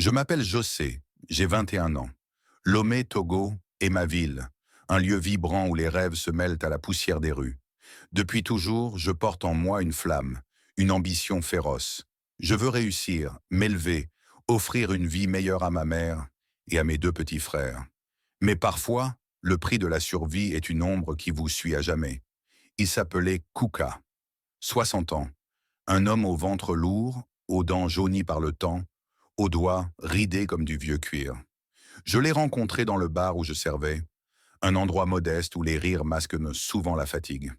Je m'appelle José, j'ai 21 ans. Lomé, Togo est ma ville, un lieu vibrant où les rêves se mêlent à la poussière des rues. Depuis toujours, je porte en moi une flamme, une ambition féroce. Je veux réussir, m'élever, offrir une vie meilleure à ma mère et à mes deux petits frères. Mais parfois, le prix de la survie est une ombre qui vous suit à jamais. Il s'appelait Kuka, 60 ans, un homme au ventre lourd, aux dents jaunies par le temps, aux doigts ridés comme du vieux cuir. Je l'ai rencontré dans le bar où je servais, un endroit modeste où les rires masquent souvent la fatigue.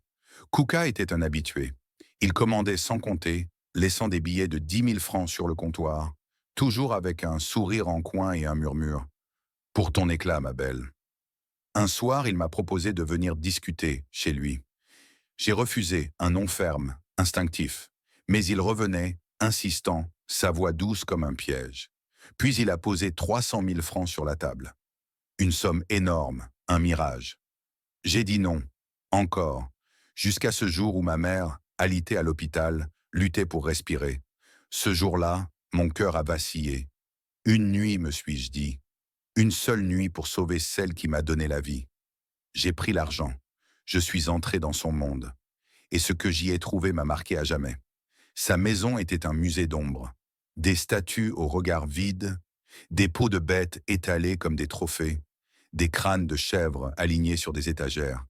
Kuka était un habitué. Il commandait sans compter, laissant des billets de 10 000 francs sur le comptoir, toujours avec un sourire en coin et un murmure. Pour ton éclat, ma belle. Un soir, il m'a proposé de venir discuter chez lui. J'ai refusé, un non ferme, instinctif. Mais il revenait, insistant, sa voix douce comme un piège. Puis il a posé 300 000 francs sur la table. Une somme énorme, un mirage. J'ai dit non, encore, jusqu'à ce jour où ma mère, alitée à l'hôpital, luttait pour respirer. Ce jour-là, mon cœur a vacillé. Une nuit, me suis-je dit. Une seule nuit pour sauver celle qui m'a donné la vie. J'ai pris l'argent. Je suis entré dans son monde. Et ce que j'y ai trouvé m'a marqué à jamais. Sa maison était un musée d'ombre. Des statues au regard vide, des peaux de bêtes étalées comme des trophées, des crânes de chèvres alignés sur des étagères,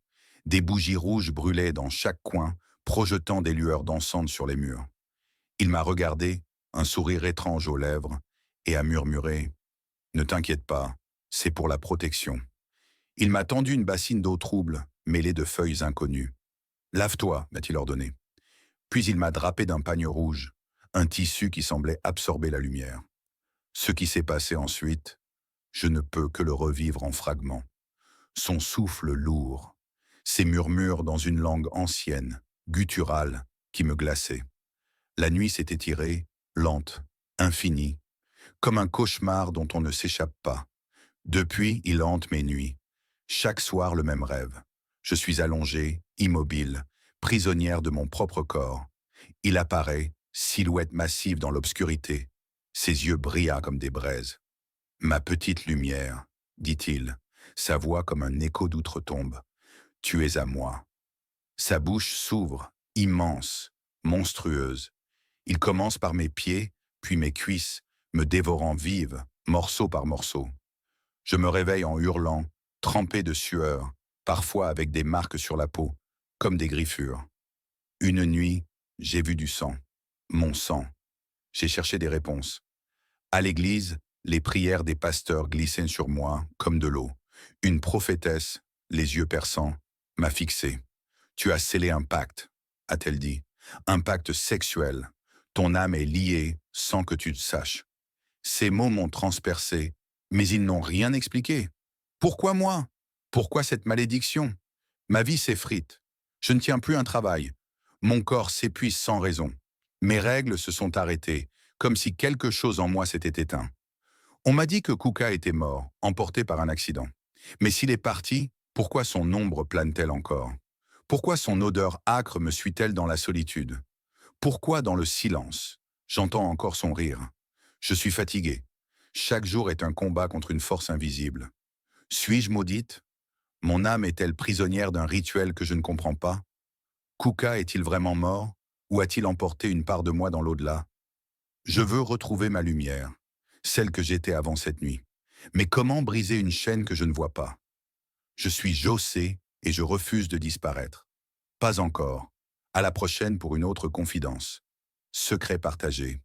des bougies rouges brûlaient dans chaque coin, projetant des lueurs dansantes sur les murs. Il m'a regardé, un sourire étrange aux lèvres, et a murmuré « Ne t'inquiète pas, c'est pour la protection ». Il m'a tendu une bassine d'eau trouble, mêlée de feuilles inconnues. « Lave-toi », m'a-t-il ordonné. Puis il m'a drapé d'un pagne rouge, un tissu qui semblait absorber la lumière. Ce qui s'est passé ensuite, je ne peux que le revivre en fragments. Son souffle lourd, ses murmures dans une langue ancienne, gutturale, qui me glaçait. La nuit s'est étirée, lente, infinie, comme un cauchemar dont on ne s'échappe pas. Depuis, il hante mes nuits. Chaque soir, le même rêve. Je suis allongée, immobile, prisonnière de mon propre corps. Il apparaît, silhouette massive dans l'obscurité. Ses yeux brillent comme des braises. « Ma petite lumière », dit-il, sa voix comme un écho d'outre-tombe. « Tu es à moi ». Sa bouche s'ouvre, immense, monstrueuse. Il commence par mes pieds, puis mes cuisses, me dévorant vive, morceau par morceau. Je me réveille en hurlant, trempé de sueur, parfois avec des marques sur la peau, comme des griffures. Une nuit, j'ai vu du sang, mon sang. J'ai cherché des réponses. À l'église, les prières des pasteurs glissaient sur moi comme de l'eau. Une prophétesse, les yeux perçants, m'a fixé. « Tu as scellé un pacte », a-t-elle dit. « Un pacte sexuel. Ton âme est liée sans que tu le saches. » Ces mots m'ont transpercé, mais ils n'ont rien expliqué. Pourquoi moi? Pourquoi cette malédiction? Ma vie s'effrite. Je ne tiens plus un travail. Mon corps s'épuise sans raison. Mes règles se sont arrêtées, comme si quelque chose en moi s'était éteint. On m'a dit que Kuka était mort, emporté par un accident. Mais s'il est parti, pourquoi son ombre plane-t-elle encore? Pourquoi son odeur âcre me suit-elle dans la solitude? Pourquoi dans le silence? J'entends encore son rire. Je suis fatigué. Chaque jour est un combat contre une force invisible. Suis-je maudite? Mon âme est-elle prisonnière d'un rituel que je ne comprends pas? Kuka est-il vraiment mort? Ou a-t-il emporté une part de moi dans l'au-delà? Je veux retrouver ma lumière, celle que j'étais avant cette nuit. Mais comment briser une chaîne que je ne vois pas? Je suis José et je refuse de disparaître. Pas encore. À la prochaine pour une autre confidence. Secret partagé.